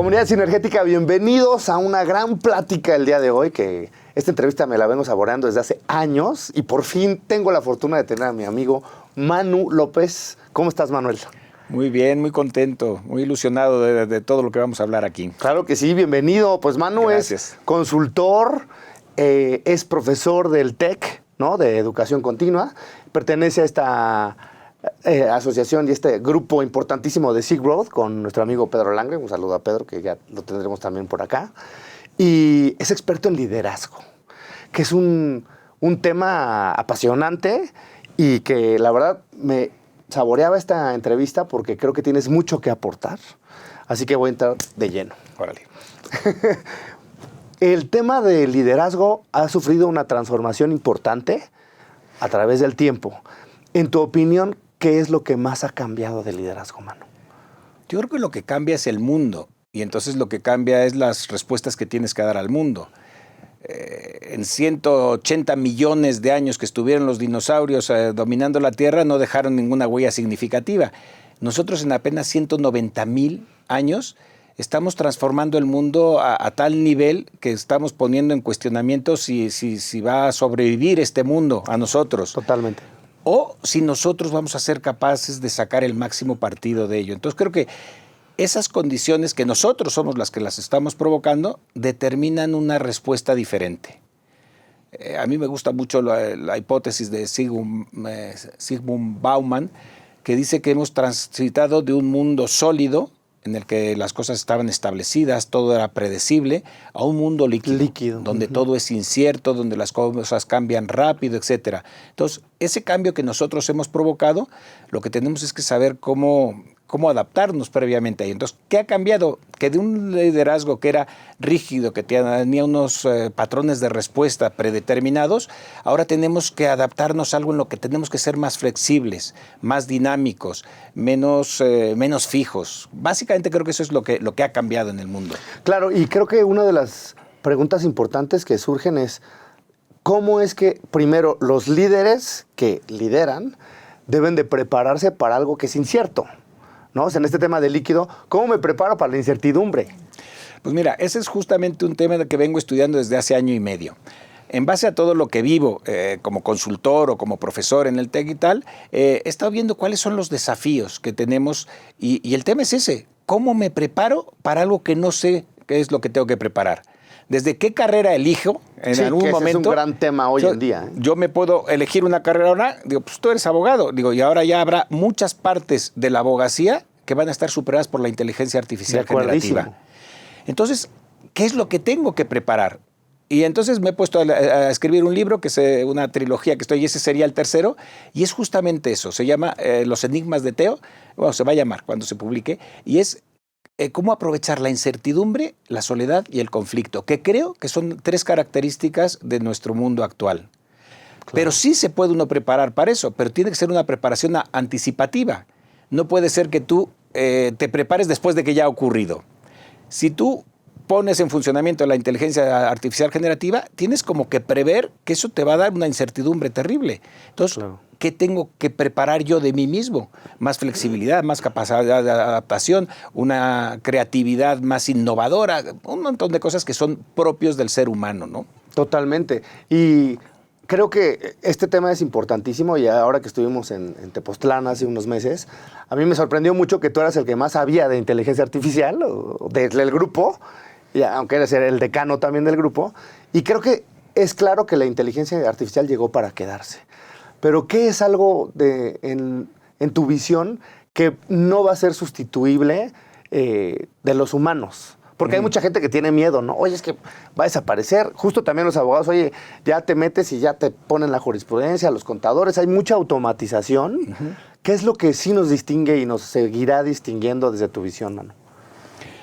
Comunidad Sinergética, bienvenidos a una gran plática el día de hoy, que esta entrevista me la vengo saboreando desde hace años y por fin tengo la fortuna de tener a mi amigo Manu López. ¿Cómo estás, Manuel? Muy bien, muy contento, muy ilusionado de todo lo que vamos a hablar aquí. Claro que sí, bienvenido. Pues Manu Gracias. es consultor, es profesor del TEC, ¿no? De Educación Continua, pertenece a esta asociación y este grupo importantísimo de Silk Road con nuestro amigo Pedro Langre. Un saludo a Pedro, que ya lo tendremos también por acá. Y es experto en liderazgo, que es un tema apasionante y que la verdad me saboreaba esta entrevista porque creo que tienes mucho que aportar. Así que voy a entrar de lleno. Órale. El tema del liderazgo ha sufrido una transformación importante a través del tiempo. En tu opinión, ¿qué es lo que más ha cambiado del liderazgo, Manu? Yo creo que lo que cambia es el mundo y entonces lo que cambia es las respuestas que tienes que dar al mundo. En 180 millones de años que estuvieron los dinosaurios dominando la Tierra no dejaron ninguna huella significativa. Nosotros en apenas 190,000 años estamos transformando el mundo a tal nivel que estamos poniendo en cuestionamiento si va a sobrevivir este mundo a nosotros. Totalmente. O si nosotros vamos a ser capaces de sacar el máximo partido de ello. Entonces creo que esas condiciones que nosotros somos las que las estamos provocando determinan una respuesta diferente. A mí me gusta mucho la hipótesis de Zygmunt Bauman, que dice que hemos transitado de un mundo sólido, en el que las cosas estaban establecidas, todo era predecible, a un mundo líquido. Donde todo es incierto, donde las cosas cambian rápido, etc. Entonces, ese cambio que nosotros hemos provocado, lo que tenemos es que saber cómo adaptarnos previamente ahí. Entonces, ¿qué ha cambiado? Que de un liderazgo que era rígido, que tenía unos patrones de respuesta predeterminados, ahora tenemos que adaptarnos a algo en lo que tenemos que ser más flexibles, más dinámicos, menos fijos. Básicamente creo que eso es lo que ha cambiado en el mundo. Claro, y creo que una de las preguntas importantes que surgen es ¿cómo es que primero los líderes que lideran deben de prepararse para algo que es incierto? ¿No? O sea, en este tema de líquido, ¿cómo me preparo para la incertidumbre? Pues mira, ese es justamente un tema que vengo estudiando desde hace año y medio. En base a todo lo que vivo como consultor o como profesor en el TEC y tal, he estado viendo cuáles son los desafíos que tenemos y el tema es ese, ¿cómo me preparo para algo que no sé qué es lo que tengo que preparar? ¿Desde qué carrera elijo en algún momento? Es un gran tema hoy en día. Yo me puedo elegir una carrera ahora, digo, pues tú eres abogado, digo, y ahora ya habrá muchas partes de la abogacía que van a estar superadas por la inteligencia artificial generativa. Entonces, ¿qué es lo que tengo que preparar? Y entonces me he puesto a escribir un libro, que es una trilogía que estoy, y ese sería el tercero, y es justamente eso, se llama Los Enigmas de Teo, bueno, se va a llamar cuando se publique, y es cómo aprovechar la incertidumbre, la soledad y el conflicto, que creo que son 3 características de nuestro mundo actual. Claro. Pero sí se puede uno preparar para eso, pero tiene que ser una preparación anticipativa. No puede ser que tú te prepares después de que ya ha ocurrido. Si tú pones en funcionamiento la inteligencia artificial generativa, tienes como que prever que eso te va a dar una incertidumbre terrible. Entonces, claro, ¿qué tengo que preparar yo de mí mismo? Más flexibilidad, más capacidad de adaptación, una creatividad más innovadora, un montón de cosas que son propios del ser humano, ¿no? Totalmente. Y creo que este tema es importantísimo y ahora que estuvimos en Tepoztlán hace unos meses, a mí me sorprendió mucho que tú eras el que más sabía de inteligencia artificial del grupo, y aunque eres el decano también del grupo, y creo que es claro que la inteligencia artificial llegó para quedarse. Pero ¿qué es algo en tu visión que no va a ser sustituible de los humanos? Porque hay mucha gente que tiene miedo, ¿no? Oye, es que va a desaparecer. Justo también los abogados, oye, ya te metes y ya te ponen la jurisprudencia, los contadores, hay mucha automatización. ¿Qué es lo que sí nos distingue y nos seguirá distinguiendo desde tu visión, Manu?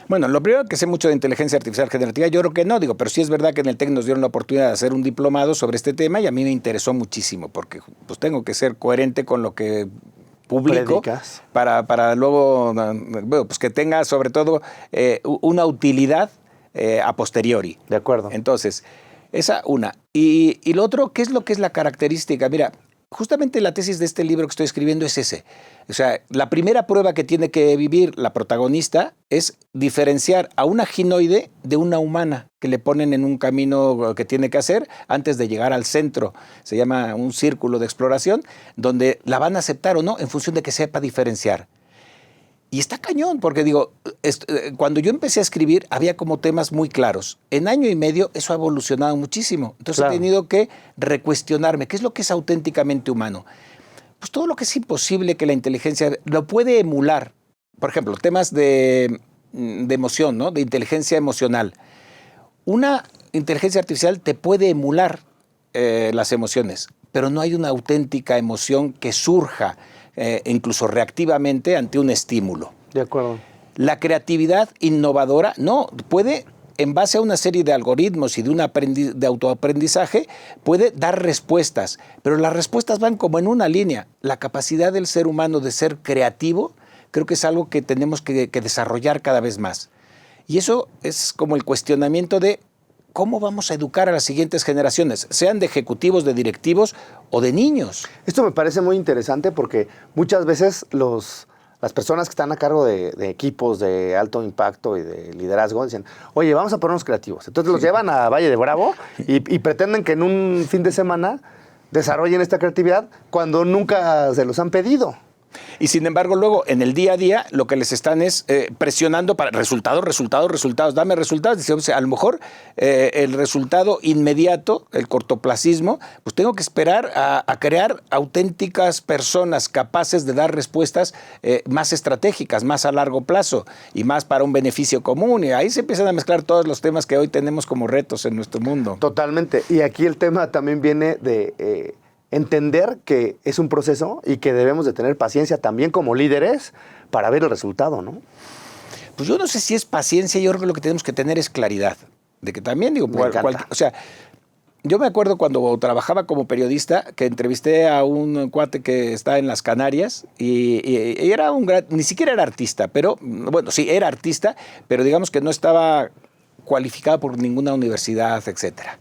Bueno, lo primero que sé mucho de inteligencia artificial generativa, yo creo que no, pero sí es verdad que en el TEC nos dieron la oportunidad de hacer un diplomado sobre este tema y a mí me interesó muchísimo porque pues tengo que ser coherente con lo que publico para luego, bueno, pues que tenga sobre todo una utilidad a posteriori. De acuerdo. Entonces, esa una. Y lo otro, ¿qué es lo que es la característica? Mira, justamente la tesis de este libro que estoy escribiendo es ese. O sea, la primera prueba que tiene que vivir la protagonista es diferenciar a una ginoide de una humana que le ponen en un camino que tiene que hacer antes de llegar al centro. Se llama un círculo de exploración, donde la van a aceptar o no en función de que sepa diferenciar. Y está cañón, porque digo, cuando yo empecé a escribir había como temas muy claros. En año y medio eso ha evolucionado muchísimo. Entonces he tenido que recuestionarme, ¿qué es lo que es auténticamente humano? Pues todo lo que es imposible que la inteligencia lo puede emular. Por ejemplo, temas de emoción, ¿no? De inteligencia emocional. Una inteligencia artificial te puede emular las emociones, pero no hay una auténtica emoción que surja incluso reactivamente ante un estímulo. De acuerdo. La creatividad innovadora, no, puede, en base a una serie de algoritmos y de autoaprendizaje, puede dar respuestas, pero las respuestas van como en una línea. La capacidad del ser humano de ser creativo, creo que es algo que tenemos que desarrollar cada vez más. Y eso es como el cuestionamiento de cómo vamos a educar a las siguientes generaciones, sean de ejecutivos, de directivos o de niños. Esto me parece muy interesante porque muchas veces las personas que están a cargo de equipos de alto impacto y de liderazgo dicen, oye, vamos a ponernos creativos. Entonces los llevan a Valle de Bravo y pretenden que en un fin de semana desarrollen esta creatividad cuando nunca se los han pedido. Y sin embargo, luego, en el día a día, lo que les están es presionando para resultados, dame resultados. Dice, o sea, a lo mejor el resultado inmediato, el cortoplacismo, pues tengo que esperar a crear auténticas personas capaces de dar respuestas más estratégicas, más a largo plazo y más para un beneficio común. Y ahí se empiezan a mezclar todos los temas que hoy tenemos como retos en nuestro mundo. Totalmente. Y aquí el tema también viene de entender que es un proceso y que debemos de tener paciencia también como líderes para ver el resultado, ¿no? Pues yo no sé si es paciencia, yo creo que lo que tenemos que tener es claridad. De que también, digo, o sea, yo me acuerdo cuando trabajaba como periodista que entrevisté a un cuate que está en las Canarias y era ni siquiera era artista, pero, bueno, sí, era artista, pero digamos que no estaba cualificado por ninguna universidad, etcétera.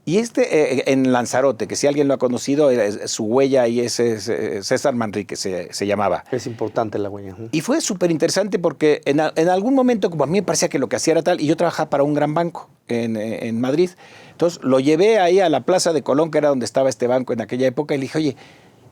Y en Lanzarote, que si alguien lo ha conocido, su huella ahí es César Manrique, se llamaba. Es importante la huella. Y fue súper interesante porque en algún momento, como a mí me parecía que lo que hacía era tal, y yo trabajaba para un gran banco en Madrid. Entonces lo llevé ahí a la Plaza de Colón, que era donde estaba este banco en aquella época, y le dije, oye,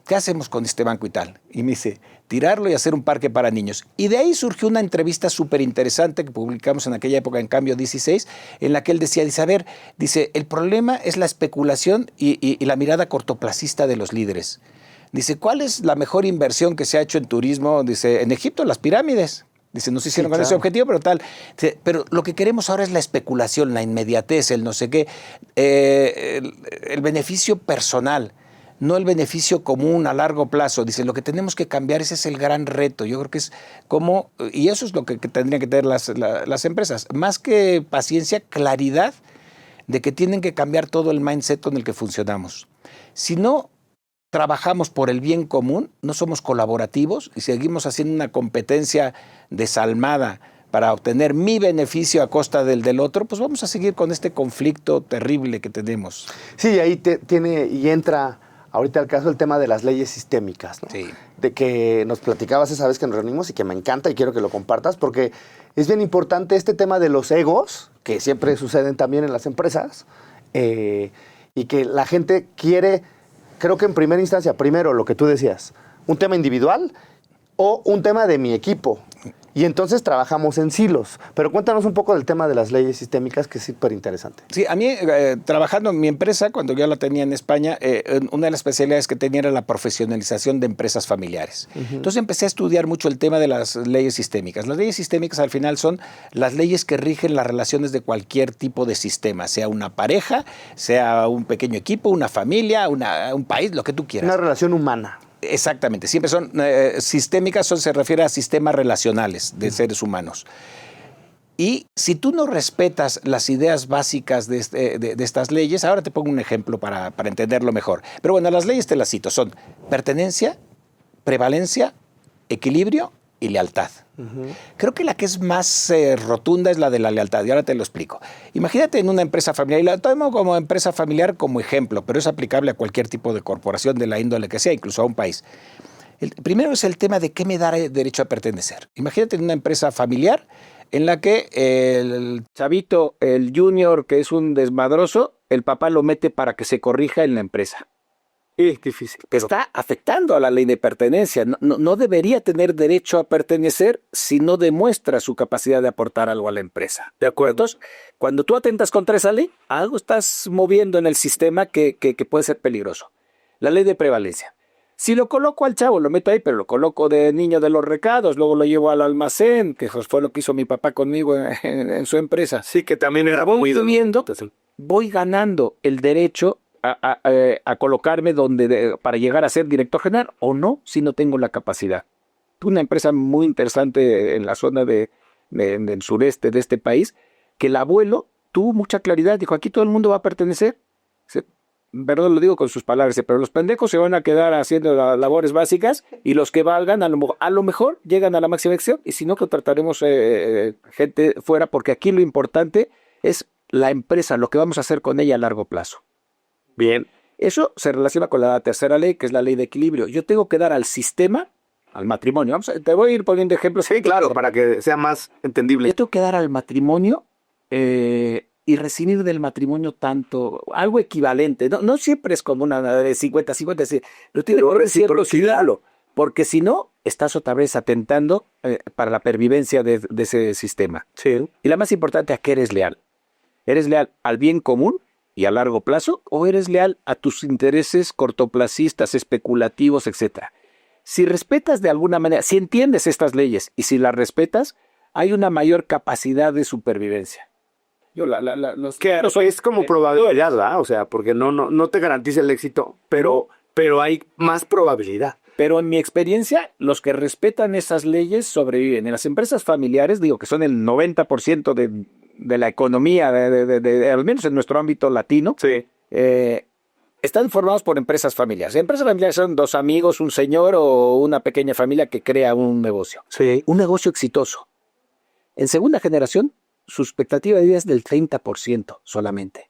¿qué hacemos con este banco y tal? Y me dice, tirarlo y hacer un parque para niños. Y de ahí surgió una entrevista súper interesante que publicamos en aquella época en Cambio 16, en la que él decía, a ver, el problema es la especulación y la mirada cortoplacista de los líderes. Dice, ¿cuál es la mejor inversión que se ha hecho en turismo? Dice, en Egipto, las pirámides. Dice, no se hicieron con ese objetivo, pero tal. Dice, pero lo que queremos ahora es la especulación, la inmediatez, el no sé qué, el beneficio personal, no el beneficio común a largo plazo. Dice, lo que tenemos que cambiar, ese es el gran reto. Yo creo que es como, y eso es lo que tendrían que tener las empresas, más que paciencia, claridad de que tienen que cambiar todo el mindset con el que funcionamos. Si no trabajamos por el bien común, no somos colaborativos y seguimos haciendo una competencia desalmada para obtener mi beneficio a costa del otro, pues vamos a seguir con este conflicto terrible que tenemos. Sí, ahí entra ahorita el caso del tema de las leyes sistémicas, ¿no? Sí. De que nos platicabas esa vez que nos reunimos y que me encanta y quiero que lo compartas porque es bien importante este tema de los egos, que siempre suceden también en las empresas, y que la gente quiere, creo que en primera instancia, primero lo que tú decías, un tema individual o un tema de mi equipo. Y entonces trabajamos en silos. Pero cuéntanos un poco del tema de las leyes sistémicas, que es súper interesante. Sí, a mí, trabajando en mi empresa, cuando yo la tenía en España, una de las especialidades que tenía era la profesionalización de empresas familiares. Entonces empecé a estudiar mucho el tema de las leyes sistémicas. Las leyes sistémicas al final son las leyes que rigen las relaciones de cualquier tipo de sistema, sea una pareja, sea un pequeño equipo, una familia, un país, lo que tú quieras. Una relación humana. Exactamente, siempre son sistémicas, se refiere a sistemas relacionales de seres humanos. Y si tú no respetas las ideas básicas de estas leyes, ahora te pongo un ejemplo para entenderlo mejor. Pero bueno, las leyes te las cito, son pertenencia, prevalencia, equilibrio y lealtad. Creo que la que es más rotunda es la de la lealtad, y ahora te lo explico. Imagínate en una empresa familiar, y la tomo como empresa familiar como ejemplo, pero es aplicable a cualquier tipo de corporación de la índole que sea, incluso a un país. El primero es el tema de qué me da derecho a pertenecer. Imagínate en una empresa familiar en la que el chavito, el junior, que es un desmadroso, el papá lo mete para que se corrija en la empresa. Es difícil. Pero está afectando a la ley de pertenencia. No debería tener derecho a pertenecer si no demuestra su capacidad de aportar algo a la empresa. De acuerdo. Entonces, cuando tú atentas contra esa ley, algo estás moviendo en el sistema que puede ser peligroso. La ley de prevalencia. Si lo coloco al chavo, lo meto ahí, pero lo coloco de niño de los recados, luego lo llevo al almacén, que fue lo que hizo mi papá conmigo en su empresa. Sí, que también era voy subiendo, voy ganando el derecho a colocarme para llegar a ser director general o no, si no tengo la capacidad. Una empresa muy interesante en la zona del sureste de este país, que el abuelo tuvo mucha claridad, dijo, aquí todo el mundo va a pertenecer. Perdón, lo digo con sus palabras, pero los pendejos se van a quedar haciendo las labores básicas y los que valgan a lo mejor llegan a la máxima excepción, y si no, contrataremos gente fuera, porque aquí lo importante es la empresa, lo que vamos a hacer con ella a largo plazo. Bien. Eso se relaciona con la tercera ley, que es la ley de equilibrio. Yo tengo que dar al sistema, al matrimonio, te voy a ir poniendo ejemplos. Sí, claro, para que sea más entendible. Yo tengo que dar al matrimonio y recibir del matrimonio tanto, algo equivalente. No siempre es como una de 50-50, lo tiene que reciprocidad, porque si no, estás otra vez atentando para la pervivencia de ese sistema. Sí. Y la más importante, ¿a qué eres leal? ¿Eres leal al bien común y a largo plazo, o eres leal a tus intereses cortoplacistas, especulativos, etcétera? Si respetas de alguna manera, si entiendes estas leyes y si las respetas, hay una mayor capacidad de supervivencia. Es como probabilidad, ¿verdad? O sea, porque no te garantiza el éxito, pero hay más probabilidad. Pero en mi experiencia, los que respetan esas leyes sobreviven. En las empresas familiares, digo que son el 90% de la economía, al menos en nuestro ámbito latino, sí. Están formados por empresas familiares. Empresas familiares son dos amigos, un señor o una pequeña familia que crea un negocio. Sí. Un negocio exitoso. En segunda generación, su expectativa de vida es del 30% solamente.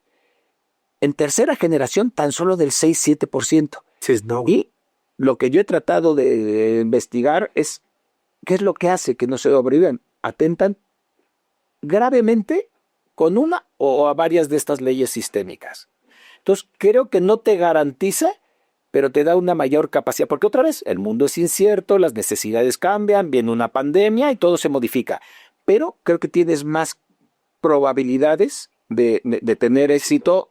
En tercera generación, tan solo del 6-7%. Sí, no. Y lo que yo he tratado de investigar es qué es lo que hace que no se sobrevivan. Atentan gravemente con una o a varias de estas leyes sistémicas. Entonces, creo que no te garantiza, pero te da una mayor capacidad. Porque otra vez, el mundo es incierto, las necesidades cambian, viene una pandemia y todo se modifica. Pero creo que tienes más probabilidades de tener éxito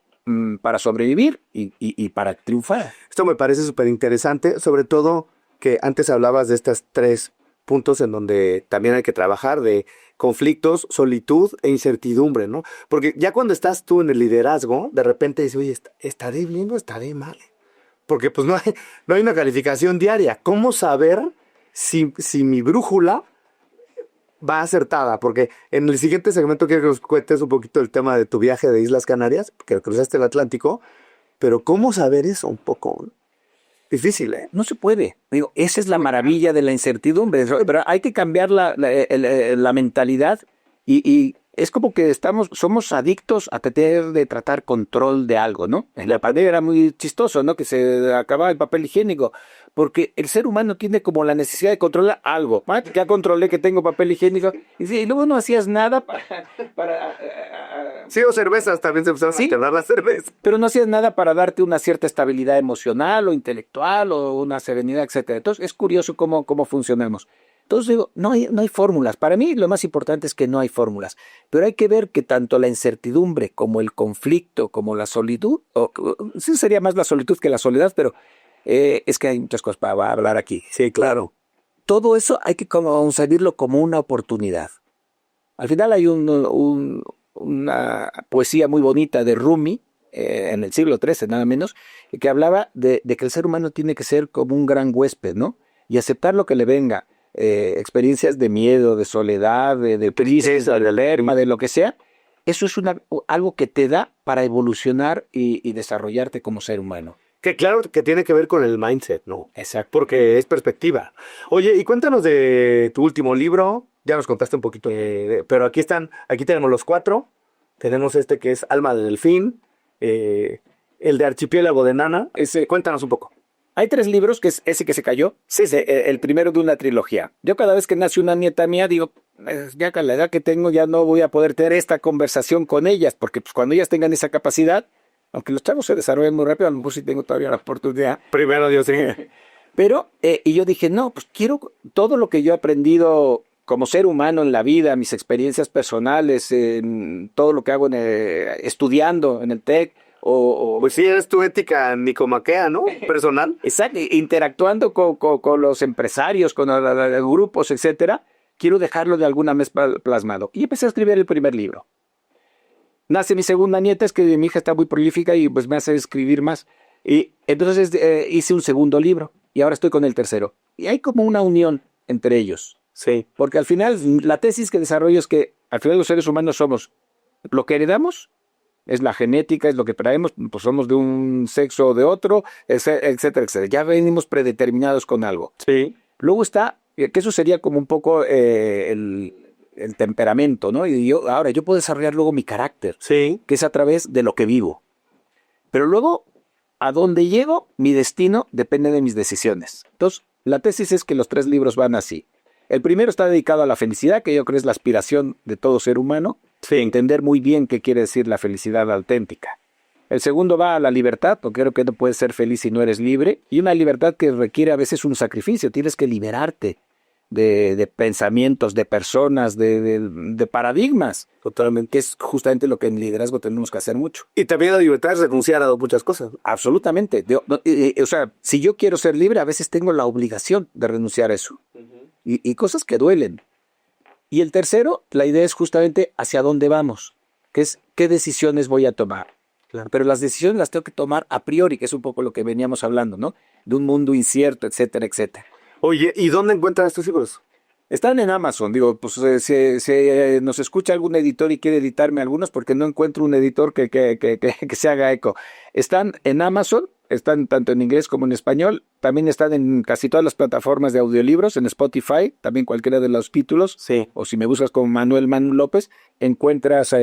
para sobrevivir y para triunfar. Esto me parece súper interesante, sobre todo que antes hablabas de estos 3 puntos en donde también hay que trabajar, de conflictos, solitud e incertidumbre, ¿no? Porque ya cuando estás tú en el liderazgo, de repente dices, oye, ¿estaré bien o estaré mal? Porque pues no hay una calificación diaria. ¿Cómo saber si mi brújula va acertada? Porque en el siguiente segmento quiero que nos cuentes un poquito el tema de tu viaje de Islas Canarias, que cruzaste el Atlántico, pero ¿cómo saber eso? Un poco difícil, ¿eh? No se puede. Digo, esa es la maravilla de la incertidumbre. Pero hay que cambiar la mentalidad y es como que somos adictos a tener de tratar control de algo, ¿no? En la pandemia era muy chistoso, ¿no? Que se acababa el papel higiénico, porque el ser humano tiene como la necesidad de controlar algo. Ya controlé que tengo papel higiénico y luego no hacías nada para sí, o cervezas, también se empezaron a quedar las cervezas. Pero no hacías nada para darte una cierta estabilidad emocional o intelectual o una serenidad, etcétera. Entonces es curioso cómo funcionamos. Entonces digo, no hay fórmulas. Para mí lo más importante es que no hay fórmulas. Pero hay que ver que tanto la incertidumbre como el conflicto, como la solitud, sí sería más la solitud que la soledad, pero es que hay muchas cosas para hablar aquí. Sí, claro. Todo eso hay que concebirlo como una oportunidad. Al final hay una poesía muy bonita de Rumi, en el siglo XIII nada menos, que hablaba de que el ser humano tiene que ser como un gran huésped, ¿no? Y aceptar lo que le venga. Experiencias de miedo, de soledad, de tristeza, de alerma, de lo que sea, eso es algo que te da para evolucionar y desarrollarte como ser humano. Que claro que tiene que ver con el mindset, ¿no? Exacto. Porque es perspectiva. Oye, y cuéntanos de tu último libro. Ya nos contaste un poquito, pero aquí tenemos los 4. Tenemos este que es Alma de Delfín, el de Archipiélago de Nana. Cuéntanos un poco. Hay 3 libros, que es ese que se cayó. Sí, el primero de una trilogía. Yo cada vez que nace una nieta mía, digo, ya con la edad que tengo ya no voy a poder tener esta conversación con ellas, porque pues, cuando ellas tengan esa capacidad, aunque los chavos se desarrollen muy rápido, a lo mejor sí tengo todavía la oportunidad. Primero Dios, sí. Pero, y yo dije, no, pues quiero todo lo que yo he aprendido como ser humano en la vida, mis experiencias personales, en todo lo que hago estudiando en el TEC, Pues sí, eres tu ética nicomaquea, ¿no? Personal. Exacto, interactuando con los empresarios, con los grupos, etcétera, quiero dejarlo de alguna vez plasmado. Y empecé a escribir el primer libro. Nace mi segunda nieta, es que mi hija está muy prolífica y pues me hace escribir más. Y entonces hice un segundo libro y ahora estoy con el tercero. Y hay como una unión entre ellos. Sí. Porque al final, la tesis que desarrollo es que al final los seres humanos somos lo que heredamos, es la genética, es lo que traemos, pues somos de un sexo o de otro, etcétera, etcétera. Ya venimos predeterminados con algo. Sí. Luego está, que eso sería como un poco el temperamento, ¿no? Y ahora yo puedo desarrollar luego mi carácter, Sí. que es a través de lo que vivo. Pero luego, a dónde llego, mi destino depende de mis decisiones. Entonces, la tesis es que los 3 libros van así. El primero está dedicado a la felicidad, que yo creo es la aspiración de todo ser humano. Sí. Entender muy bien qué quiere decir la felicidad auténtica. El segundo va a la libertad, porque creo que no puedes ser feliz si no eres libre. Y una libertad que requiere a veces un sacrificio. Tienes que liberarte de pensamientos, de personas, de paradigmas. Totalmente. Que es justamente lo que en liderazgo tenemos que hacer mucho. Y también la libertad es renunciar a muchas cosas. Absolutamente. O sea, si yo quiero ser libre, a veces tengo la obligación de renunciar a eso. Y cosas que duelen. Y el tercero, la idea es justamente hacia dónde vamos, que es qué decisiones voy a tomar. Claro. Pero las decisiones las tengo que tomar a priori, que es un poco lo que veníamos hablando, ¿no? De un mundo incierto, etcétera, etcétera. Oye, ¿y dónde encuentran estos libros? Están en Amazon, digo, pues si nos escucha algún editor y quiere editarme algunos, porque no encuentro un editor que se haga eco. Están en Amazon, están tanto en inglés como en español, también están en casi todas las plataformas de audiolibros, en Spotify, también cualquiera de los títulos, sí. O si me buscas como Manuel Manu López, encuentras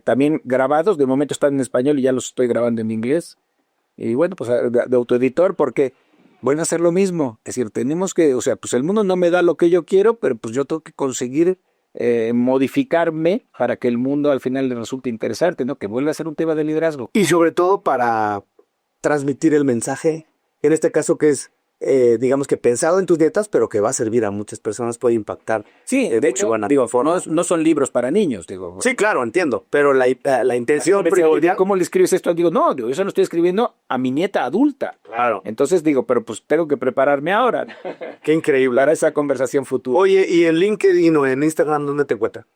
también grabados, de momento están en español y ya los estoy grabando en inglés, y bueno, pues de autoeditor, porque van a hacer lo mismo, es decir, tenemos que, o sea, pues el mundo no me da lo que yo quiero, pero pues yo tengo que conseguir modificarme para que el mundo al final le resulte interesante, ¿no? Que vuelva a ser un tema de liderazgo. Y sobre todo para transmitir el mensaje, en este caso que es, digamos que pensado en tus dietas, pero que va a servir a muchas personas, puede impactar. Sí, de hecho, digo, no son libros para niños, digo. Sí, claro, entiendo, pero la intención primordial. ¿Cómo le escribes esto? Digo, no, yo se lo estoy escribiendo a mi nieta adulta. Claro. Entonces digo, pero pues tengo que prepararme ahora. Qué increíble. Para esa conversación futura. Oye, ¿y en LinkedIn o en Instagram dónde te encuentras?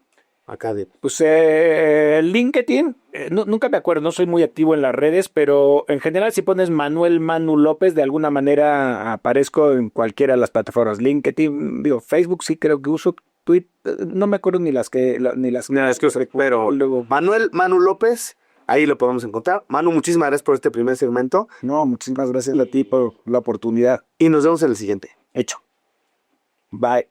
Acá Pues LinkedIn, nunca me acuerdo, no soy muy activo en las redes, pero en general si pones Manuel Manu López, de alguna manera aparezco en cualquiera de las plataformas. LinkedIn, digo, Facebook sí creo que uso, Twitter, no me acuerdo ni las que uso, pero luego. Manuel Manu López, ahí lo podemos encontrar. Manu, muchísimas gracias por este primer segmento. No, muchísimas gracias a ti por la oportunidad. Y nos vemos en el siguiente. Hecho. Bye.